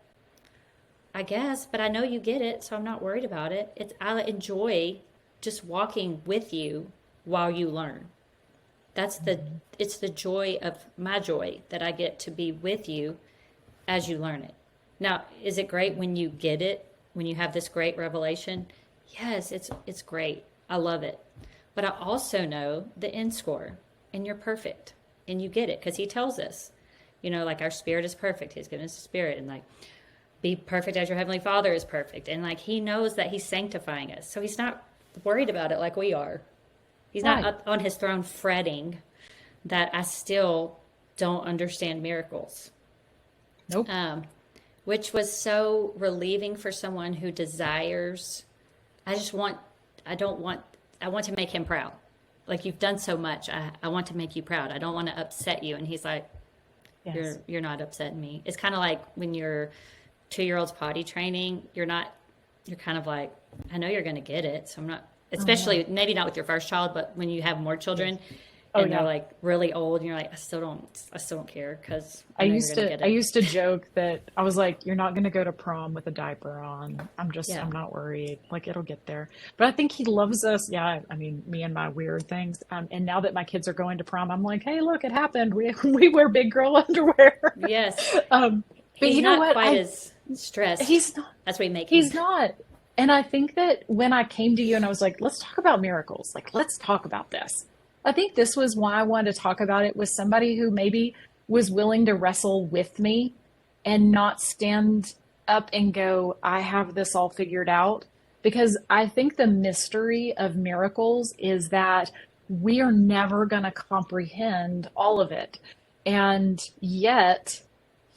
I guess, but I know you get it, so I'm not worried about it. I enjoy just walking with you while you learn. It's the joy of my joy that I get to be with you as you learn it. Now, is it great when you get it, when you have this great revelation? Yes, it's great. I love it. But I also know the end score, and you're perfect, and you get it because he tells us, like our spirit is perfect. He's given us a spirit, and like be perfect as your heavenly Father is perfect, and like he knows that he's sanctifying us, so he's not worried about it like we are. He's not Right. up on his throne fretting that I still don't understand miracles. Nope. um, which was so relieving for someone who desires. I just want, I want to make him proud. Like, you've done so much. I want to make you proud. I don't want to upset you. And he's like, Yes. you're not upsetting me. It's kind of like when your 2-year-old's potty training, you're kind of like, I know you're going to get it. So I'm not, Oh yeah. especially maybe not with your first child, but when you have more Yes. children Oh and they're yeah. like really old and you're like, I still don't care because I I know you're used going to to get I it. used to joke that I was like, you're not gonna go to prom with a diaper on. Yeah. I'm not worried. Like it'll get there. But I think he loves us. Yeah, I mean, me and my weird things. And now that my kids are going to prom, I'm like, hey, look, it happened. We we wear big girl underwear. Yes. Um, But He's you know not what? quite as stressed He's not. as we make him. He's not. And I think that when I came to you and I was like, let's talk about miracles, like, let's talk about this. I think this was why I wanted to talk about it with somebody who maybe was willing to wrestle with me and not stand up and go, I have this all figured out. Because I think the mystery of miracles is that we are never going to comprehend all of it. And yet,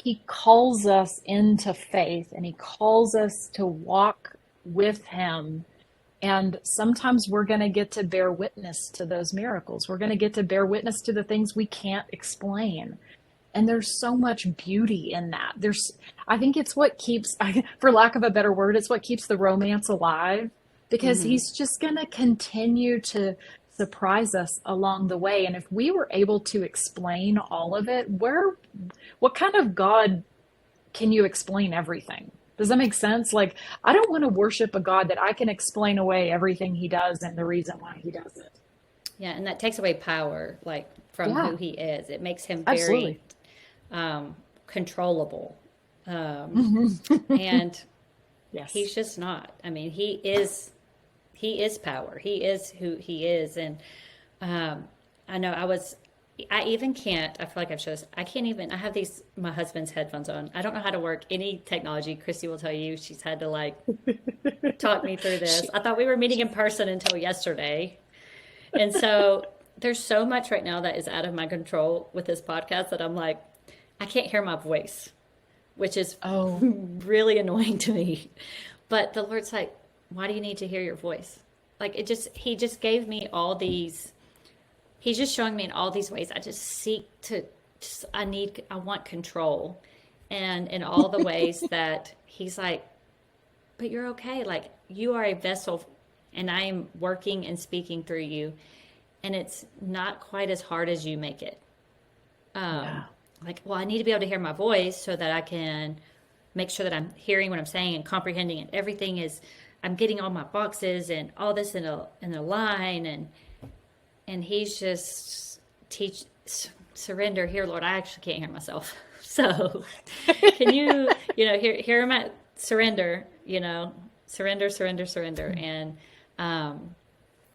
he calls us into faith and he calls us to walk with him. And sometimes we're going to get to bear witness to those miracles. We're going to get to bear witness to the things we can't explain. And there's so much beauty in that. I think it's what keeps, for lack of a better word, it's what keeps the romance alive, because Hmm. he's just going to continue to surprise us along the way. And if we were able to explain all of it, what kind of God can you explain everything? Does that make sense? Like, I don't want to worship a God that I can explain away everything he does and the reason why he does it. Yeah, and that takes away power, like from Yeah, who he is. It makes him very absolutely. controllable. Um, Hmm. and Yes. he's just not. I mean, he is power. He is who he is. And um, I know I even can't, I feel like I've shown this, I can't even, I have my husband's headphones on. I don't know how to work any technology. Christy will tell you she's had to like talk me through this. She, I thought we were meeting in person until yesterday. And so there's so much right now that is out of my control with this podcast that I'm like, I can't hear my voice, which is oh, really annoying to me. But the Lord's like, why do you need to hear your voice? Like he just gave me all these, he's just showing me in all these ways. I just seek to, I want control. And in all the ways that he's like, but you're okay. Like you are a vessel and I am working and speaking through you. And it's not quite as hard as you make it. yeah. Um, like, well, I need to be able to hear my voice so that I can make sure that I'm hearing what I'm saying and comprehending and everything is, I'm getting all my boxes and all this in a line. And he's just surrender here, Lord. I actually can't hear myself. So can here am I, surrender, surrender, surrender, surrender. And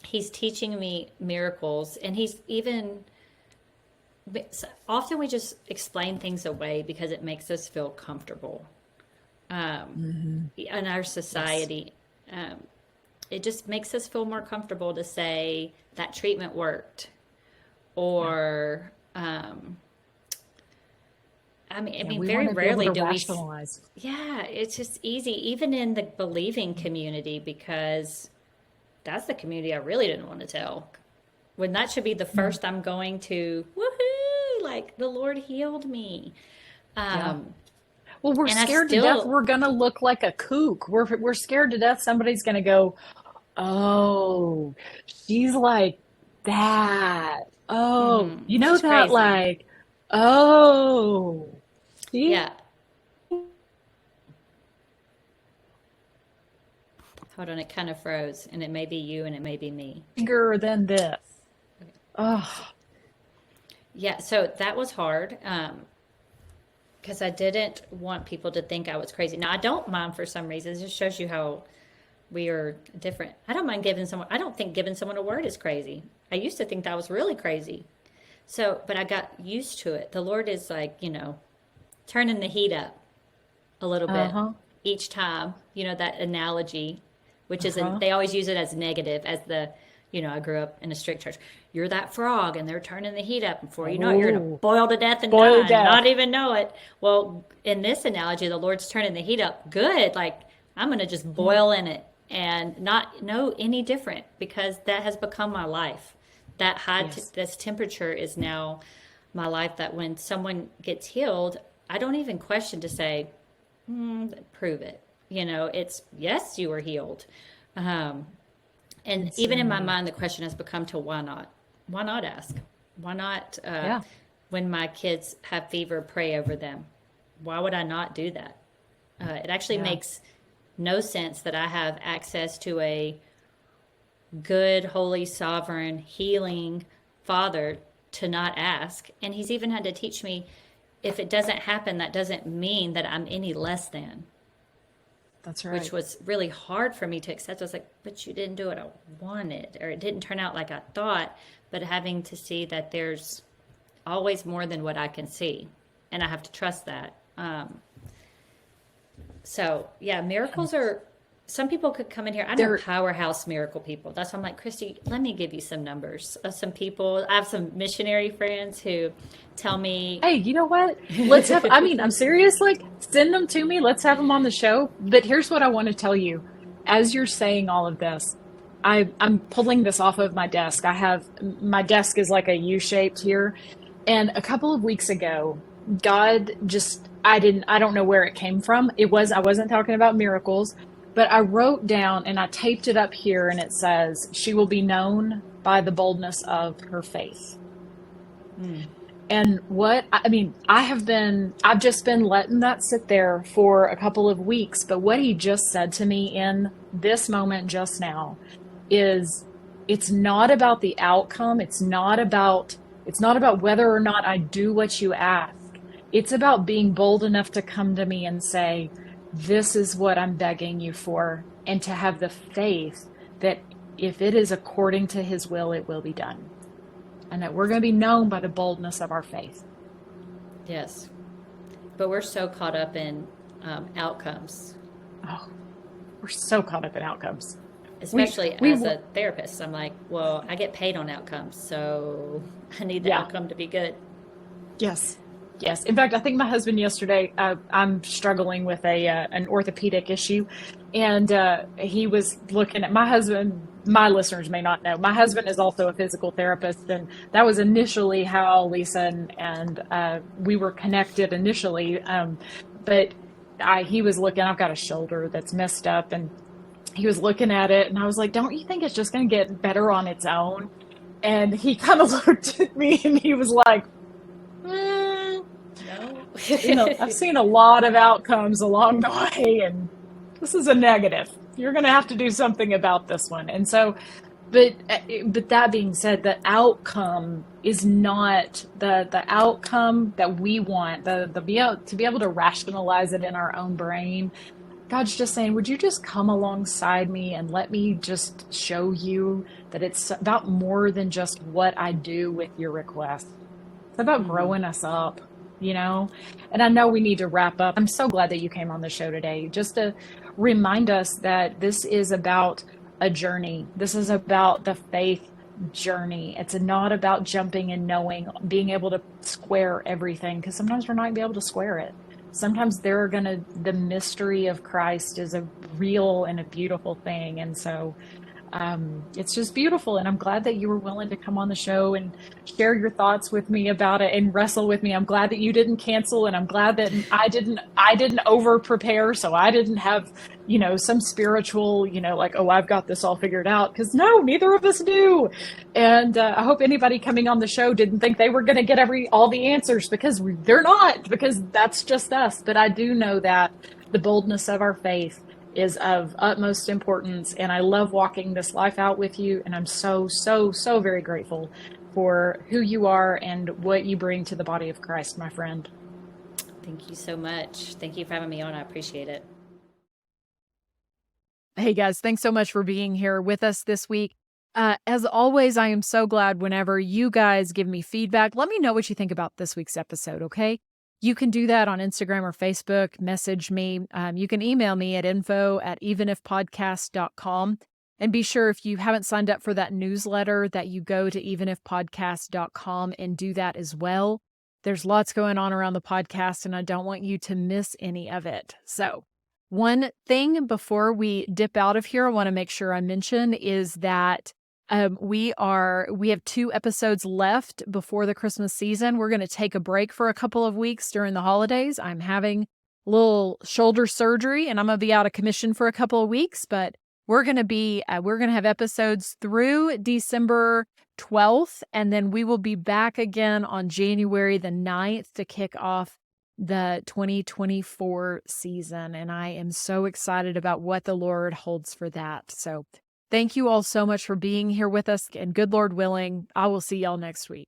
he's teaching me miracles. And he's even, often we just explain things away because it makes us feel comfortable in our Yes. society. Um, it just makes us feel more comfortable to say that treatment worked Yeah. or I Yeah. mean, We very want to be able rarely to do we. rationalize. Yeah, it's just easy, even in the believing community, because that's the community I really didn't want to tell. When that should be the Mm. first I'm going to, woohoo, like the Lord healed me. Yeah. Um, Well, we're and I scared to death still, we're gonna look like a kook. We're scared to death somebody's gonna go, oh, she's like that. Oh, you know she's that crazy. like, oh, she's Yeah, hold on, it kind of froze, and it may be you and it may be me. bigger than this. Oh, Yeah, so that was hard because I didn't want people to think I was crazy. Now, I don't mind for some reason. It just shows you how we are different. I don't think giving someone a word is crazy. I used to think that was really crazy. So, but I got used to it. The Lord is like, turning the heat up a little bit uh-huh, each time, that analogy, which is, uh-huh. they always use it as negative, as I grew up in a strict church. You're that frog and they're turning the heat up. Before you know it, you're going to Oh, boil to death and boil to die and not death. even know it. Well, in this analogy, the Lord's turning the heat up good. Like, I'm going to just Yeah, boil in it and not know any different because that has become my life. yes, This temperature is now my life, that when someone gets healed, I don't even question to say, prove it. It's yes, you were healed. Um, and and even in my surrender. mind, the question has become to why not? Why not ask? Why not, Yeah, when my kids have fever, pray over them? Why would I not do that? It actually yeah, makes no sense that I have access to a good, holy, sovereign, healing Father to not ask. And He's even had to teach me if it doesn't happen, that doesn't mean that I'm any less than, That's which right. was really hard for me to accept. I was like, but you didn't do what I wanted, or it didn't turn out like I thought. But having to see that there's always more than what I can see, and I have to trust that. So yeah, miracles are. Some people could come in here. I know There powerhouse miracle people. That's why I'm like, Christy, let me give you some numbers of some people. I have some missionary friends who tell me, Hey, you know what? Let's have, I mean, I'm serious. Like, send them to me. Let's have them on the show. But here's what I want to tell you. As you're saying all of this, I'm pulling this off of my desk. My desk is like a U shaped here. And a couple of weeks ago, God just, I don't know where it came from. I wasn't talking about miracles, but I wrote down and I taped it up here and it says, she will be known by the boldness of her faith. And I've just been letting that sit there for a couple of weeks. But what he just said to me in this moment just now is it's not about the outcome. It's not about whether or not I do what you ask. It's about being bold enough to come to me and say, this is what I'm begging you for. And to have the faith that if it is according to his will, it will be done, and that we're going to be known by the boldness of our faith. yes, but we're so caught up in outcomes, Oh, we're so caught up in outcomes. We, especially we, as a therapist. I'm like, well, I get paid on outcomes, so I need the yeah, outcome to be good. yes, yes. In fact, I think my husband yesterday, I'm struggling with an orthopedic issue, and he was looking at my husband. My listeners may not know, my husband is also a physical therapist, and that was initially how Lisa and we were connected initially. But he was looking. I've got a shoulder that's messed up, and he was looking at it, and I was like, "Don't you think it's just going to get better on its own?" And he kind of looked at me, and he was like, mm, No. I've seen a lot of outcomes along the way, and this is a negative. You're going to have to do something about this one." And so, but that being said, the outcome is not the outcome that we want. To be able to rationalize it in our own brain. God's just saying, would you just come alongside me and let me just show you that it's about more than just what I do with your request. It's about Mhm. growing us up, you know? And I know we need to wrap up. I'm so glad that you came on the show today just to remind us that this is about a journey. This is about the faith journey. It's not about jumping and knowing, being able to square everything, because sometimes we're not going to be able to square it. Sometimes the mystery of Christ is a real and a beautiful thing. And so it's just beautiful. And I'm glad that you were willing to come on the show and share your thoughts with me about it and wrestle with me. I'm glad that you didn't cancel, and I'm glad that I didn't over prepare. So I didn't have, some spiritual, like, oh, I've got this all figured out. Cause no, neither of us do. And I hope anybody coming on the show didn't think they were going to get all the answers, because they're not, because that's just us. But I do know that the boldness of our faith is of utmost importance. And I love walking this life out with you. And I'm so, so, so very grateful for who you are and what you bring to the body of Christ, my friend. Thank you so much. Thank you for having me on. I appreciate it. Hey guys, thanks so much for being here with us this week. As always, I am so glad whenever you guys give me feedback. Let me know what you think about this week's episode, okay? You can do that on Instagram or Facebook, message me. You can email me at info@evenifpodcast.com. And be sure, if you haven't signed up for that newsletter, that you go to evenifpodcast.com and do that as well. There's lots going on around the podcast, and I don't want you to miss any of it. So, one thing before we dip out of here, I want to make sure I mention is that we have 2 episodes left before the Christmas season. We're going to take a break for a couple of weeks during the holidays. I'm having a little shoulder surgery, and I'm going to be out of commission for a couple of weeks, but we're going to have episodes through December 12th, and then we will be back again on January the 9th to kick off the 2024 season. And I am so excited about what the Lord holds for that. So thank you all so much for being here with us, and good Lord willing, I will see y'all next week.